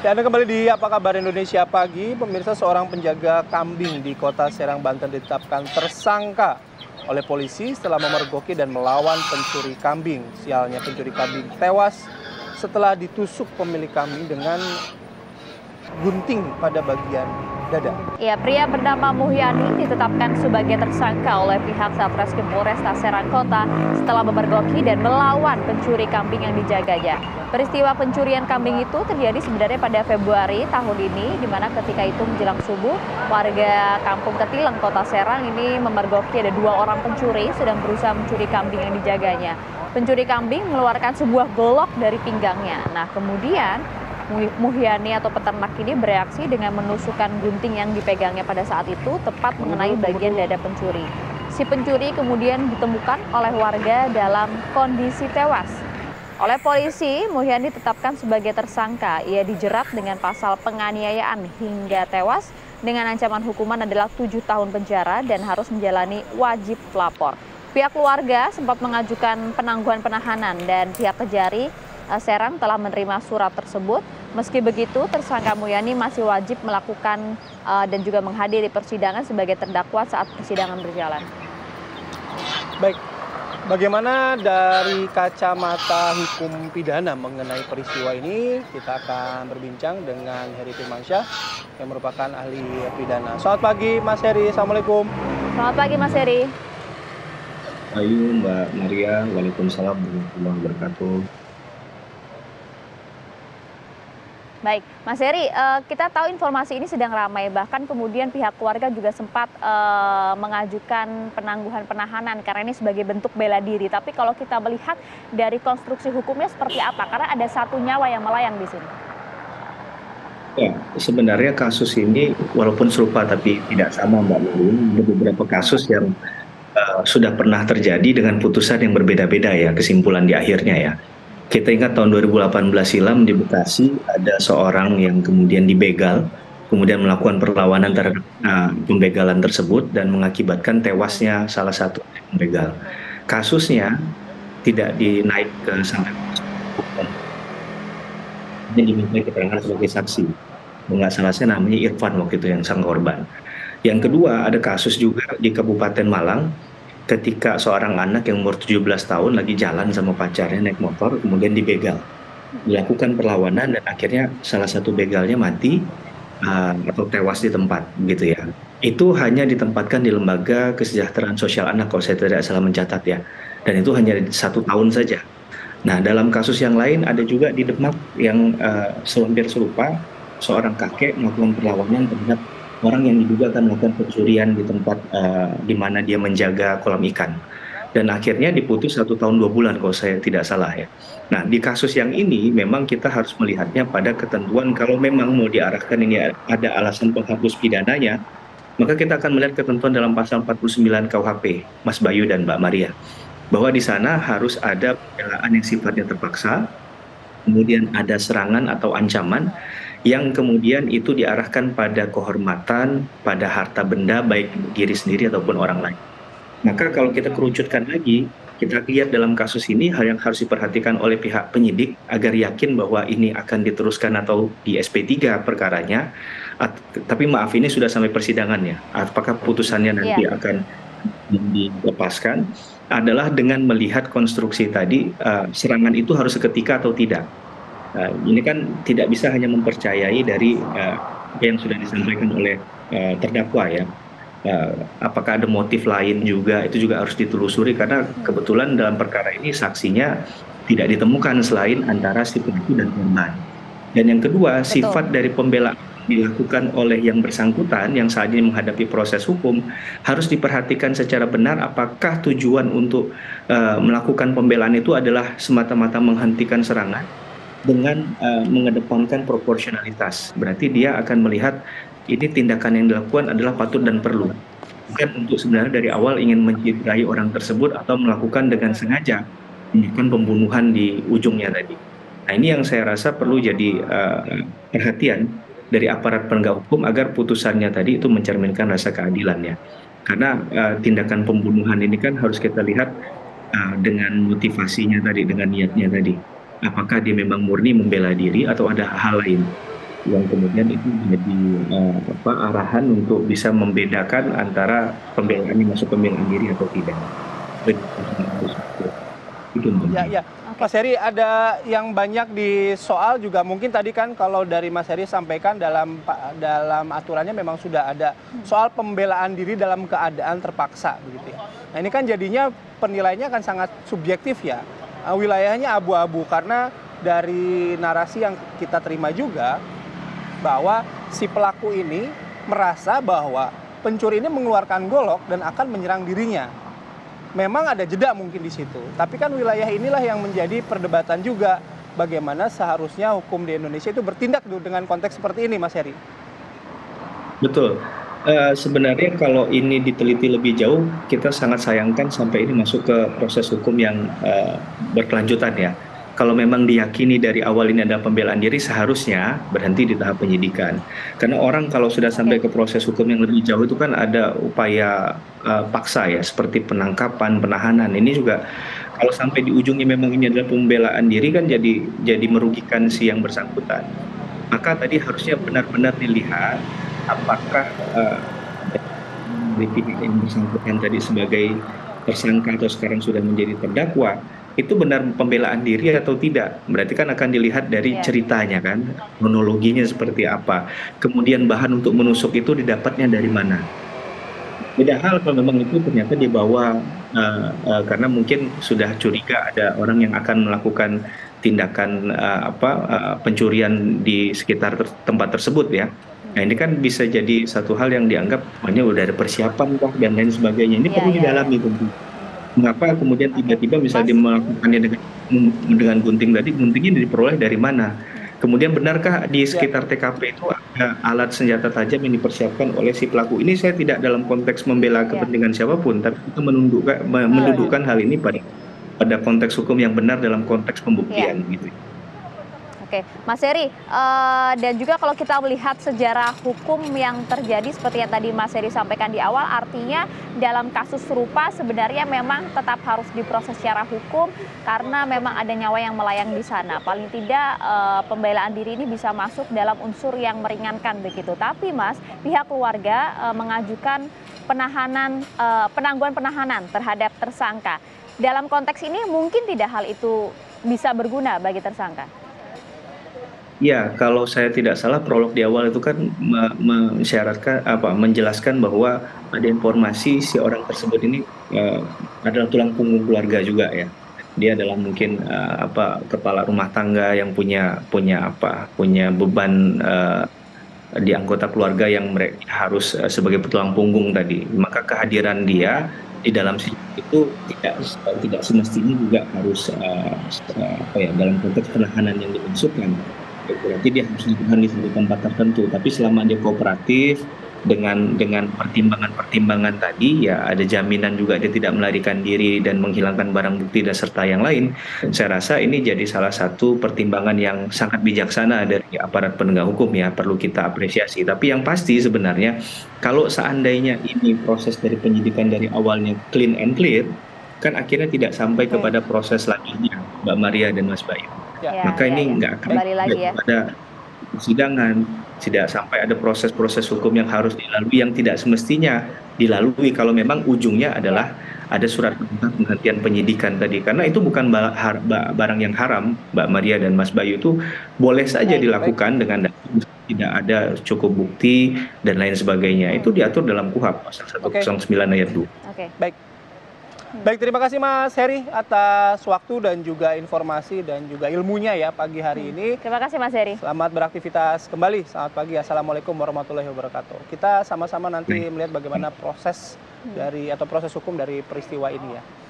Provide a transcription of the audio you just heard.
Ya, Anda kembali di Apa Kabar Indonesia Pagi. Pemirsa, seorang penjaga kambing di kota Serang, Banten ditetapkan tersangka oleh polisi setelah memergoki dan melawan pencuri kambing. Sialnya, pencuri kambing tewas setelah ditusuk pemilik kambing dengan gunting pada bagian dada. Ya, pria bernama Muhyani ditetapkan sebagai tersangka oleh pihak Satreskrim Polresta Serang Kota setelah memergoki dan melawan pencuri kambing yang dijaganya. Peristiwa pencurian kambing itu terjadi sebenarnya pada Februari tahun ini, di mana ketika itu menjelang subuh, warga Kampung Ketileng, Kota Serang ini memergoki ada 2 orang pencuri sedang berusaha mencuri kambing yang dijaganya. Pencuri kambing mengeluarkan sebuah golok dari pinggangnya. Nah, kemudian Muhyani atau peternak ini bereaksi dengan menusukkan gunting yang dipegangnya pada saat itu tepat mengenai bagian dada pencuri. Si pencuri kemudian ditemukan oleh warga dalam kondisi tewas. Oleh polisi, Muhyani ditetapkan sebagai tersangka. Ia dijerat dengan pasal penganiayaan hingga tewas dengan ancaman hukuman adalah 7 tahun penjara dan harus menjalani wajib lapor. Pihak keluarga sempat mengajukan penangguhan penahanan dan pihak Kejari Serang telah menerima surat tersebut. Meski begitu, tersangka Muhyani masih wajib melakukan dan juga menghadiri persidangan sebagai terdakwa saat persidangan berjalan. Baik, bagaimana dari kacamata hukum pidana mengenai peristiwa ini? Kita akan berbincang dengan Heri Firmansyah yang merupakan ahli pidana. Selamat pagi Mas Heri, Assalamualaikum. Selamat pagi Mas Heri. Ayo Mbak Maria, Waalaikumsalam warahmatullahi wabarakatuh. Baik, Mas Heri, kita tahu informasi ini sedang ramai, bahkan kemudian pihak keluarga juga sempat mengajukan penangguhan penahanan karena ini sebagai bentuk bela diri. Tapi kalau kita melihat dari konstruksi hukumnya seperti apa? Karena ada 1 nyawa yang melayang di sini. Ya, sebenarnya kasus ini walaupun serupa tapi tidak sama Mbak Nurul. Ada beberapa kasus yang sudah pernah terjadi dengan putusan yang berbeda-beda ya, kesimpulan di akhirnya ya. Kita ingat tahun 2018 silam di Bekasi ada seorang yang kemudian dibegal, kemudian melakukan perlawanan terhadap pembegalan tersebut dan mengakibatkan tewasnya salah satu pembegal. Kasusnya tidak dinaik ke sampai hukum, hanya diminta keterangan sebagai saksi. Nggak salah saya namanya Irfan waktu itu yang sang korban. Yang kedua ada kasus juga di Kabupaten Malang, ketika seorang anak yang umur 17 tahun lagi jalan sama pacarnya naik motor, kemudian dibegal. Dilakukan perlawanan dan akhirnya salah satu begalnya mati atau tewas di tempat, gitu ya. Itu hanya ditempatkan di Lembaga Kesejahteraan Sosial Anak, kalau saya tidak salah mencatat ya. Dan itu hanya 1 tahun saja. Nah, dalam kasus yang lain ada juga di Demak yang hampir serupa, seorang kakek melakukan perlawanan terhadap orang yang diduga akan melakukan pencurian di tempat di mana dia menjaga kolam ikan. Dan akhirnya diputus 1 tahun 2 bulan kalau saya tidak salah ya. Nah, di kasus yang ini memang kita harus melihatnya pada ketentuan kalau memang mau diarahkan ini ada alasan penghapus pidananya, maka kita akan melihat ketentuan dalam pasal 49 KUHP, Mas Bayu dan Mbak Maria. Bahwa di sana harus ada pembelaan yang sifatnya terpaksa, kemudian ada serangan atau ancaman, yang kemudian itu diarahkan pada kehormatan, pada harta benda baik diri sendiri ataupun orang lain. Maka kalau kita kerucutkan lagi, kita lihat dalam kasus ini hal yang harus diperhatikan oleh pihak penyidik agar yakin bahwa ini akan diteruskan atau di SP3 perkaranya. Tapi maaf, ini sudah sampai persidangannya. Apakah putusannya nanti akan dilepaskan adalah dengan melihat konstruksi tadi, serangan itu harus seketika atau tidak. Ini kan tidak bisa hanya mempercayai dari apa yang sudah disampaikan oleh terdakwa ya. Apakah ada motif lain juga, itu juga harus ditelusuri karena kebetulan dalam perkara ini saksinya tidak ditemukan selain antara si pelaku dan korban. Dan yang kedua, sifat dari pembelaan dilakukan oleh yang bersangkutan yang saat ini menghadapi proses hukum harus diperhatikan secara benar apakah tujuan untuk melakukan pembelaan itu adalah semata-mata menghentikan serangan dengan mengedepankan proporsionalitas. Berarti dia akan melihat ini tindakan yang dilakukan adalah patut dan perlu. Bukan untuk sebenarnya dari awal ingin mencederai orang tersebut atau melakukan dengan sengaja melakukan pembunuhan di ujungnya tadi. Nah, ini yang saya rasa perlu jadi perhatian dari aparat penegak hukum agar putusannya tadi itu mencerminkan rasa keadilan ya. Karena tindakan pembunuhan ini kan harus kita lihat dengan motivasinya tadi, dengan niatnya tadi. Apakah dia memang murni membela diri atau ada hal lain? yang kemudian itu menjadi arahan untuk bisa membedakan antara pembelaan ini masuk pembelaan diri atau tidak. Itu Ya, ya. Oke. Mas Heri, ada yang banyak di soal juga mungkin tadi kan kalau dari Mas Heri sampaikan dalam aturannya memang sudah ada soal pembelaan diri dalam keadaan terpaksa begitu ya. Nah, ini kan jadinya penilaiannya akan sangat subjektif ya. Wilayahnya abu-abu karena dari narasi yang kita terima juga bahwa si pelaku ini merasa bahwa pencuri ini mengeluarkan golok dan akan menyerang dirinya. Memang ada jeda mungkin di situ. Tapi kan wilayah inilah yang menjadi perdebatan juga. Bagaimana seharusnya hukum di Indonesia itu bertindak dengan konteks seperti ini, Mas Heri? betul. Sebenarnya kalau ini diteliti lebih jauh, kita sangat sayangkan sampai ini masuk ke proses hukum yang berkelanjutan ya. Kalau memang diyakini dari awal ini adalah pembelaan diri, seharusnya berhenti di tahap penyidikan. Karena orang kalau sudah sampai ke proses hukum yang lebih jauh itu kan ada upaya paksa ya, seperti penangkapan, penahanan. Ini juga kalau sampai di ujungnya memang ini adalah pembelaan diri kan jadi merugikan si yang bersangkutan. Maka tadi harusnya benar-benar dilihat apakah dari pihak yang bersangkutan tadi sebagai tersangka atau sekarang sudah menjadi terdakwa itu benar pembelaan diri atau tidak. Berarti kan akan dilihat dari ceritanya kan, kronologinya seperti apa. Kemudian bahan untuk menusuk itu didapatnya dari mana. Beda hal kalau memang itu ternyata dibawa karena mungkin sudah curiga ada orang yang akan melakukan tindakan pencurian di sekitar tempat tersebut ya. Nah ini kan bisa jadi satu hal yang dianggap hanya udah ada persiapan kah dan lain sebagainya. Ini perlu didalami tentu. Mengapa kemudian tiba-tiba bisa melakukannya dengan gunting tadi, guntingnya diperoleh dari mana? Kemudian benarkah di sekitar TKP itu ada alat senjata tajam yang dipersiapkan oleh si pelaku? Ini saya tidak dalam konteks membela kepentingan siapapun, tapi kita mendudukkan hal ini pada konteks hukum yang benar dalam konteks pembuktian gitu. Oke, Mas Heri, dan juga kalau kita melihat sejarah hukum yang terjadi seperti yang tadi Mas Heri sampaikan di awal, artinya dalam kasus serupa sebenarnya memang tetap harus diproses secara hukum karena memang ada nyawa yang melayang di sana. Paling tidak pembelaan diri ini bisa masuk dalam unsur yang meringankan begitu. Tapi Mas, pihak keluarga mengajukan penangguhan penahanan terhadap tersangka. Dalam konteks ini mungkin tidak hal itu bisa berguna bagi tersangka? Ya, kalau saya tidak salah prolog di awal itu kan mensyaratkan menjelaskan bahwa ada informasi si orang tersebut ini adalah tulang punggung keluarga juga ya. Dia adalah mungkin kepala rumah tangga yang punya beban di anggota keluarga yang mereka harus sebagai tulang punggung tadi. Maka kehadiran dia di dalam itu tidak semestinya juga harus dalam konteks penahanan yang dimaksudkan. Berarti dia harus ditahan di satu tempat tertentu. Tapi selama dia kooperatif dengan pertimbangan-pertimbangan tadi, ya ada jaminan juga dia tidak melarikan diri dan menghilangkan barang bukti dan serta yang lain. Saya rasa ini jadi salah satu pertimbangan yang sangat bijaksana dari aparat penegak hukum ya, perlu kita apresiasi. Tapi yang pasti sebenarnya kalau seandainya ini proses dari penyidikan dari awalnya clean and clear, kan akhirnya tidak sampai kepada proses selanjutnya, Mbak Maria dan Mas Bayu. Maka ini nggak akan ada persidangan, tidak sampai ada proses-proses hukum yang harus dilalui yang tidak semestinya dilalui kalau memang ujungnya adalah ada surat perintah penghentian penyidikan tadi. Karena itu bukan barang yang haram, Mbak Maria dan Mas Bayu, itu boleh saja dilakukan dengan tidak ada cukup bukti dan lain sebagainya. Itu diatur dalam KUHP pasal 109 ayat 2. Baik, terima kasih Mas Heri atas waktu dan juga informasi dan juga ilmunya ya pagi hari ini. Terima kasih Mas Heri. Selamat beraktivitas kembali. Selamat pagi. Assalamualaikum warahmatullahi wabarakatuh. Kita sama-sama nanti melihat bagaimana proses proses hukum dari peristiwa ini ya.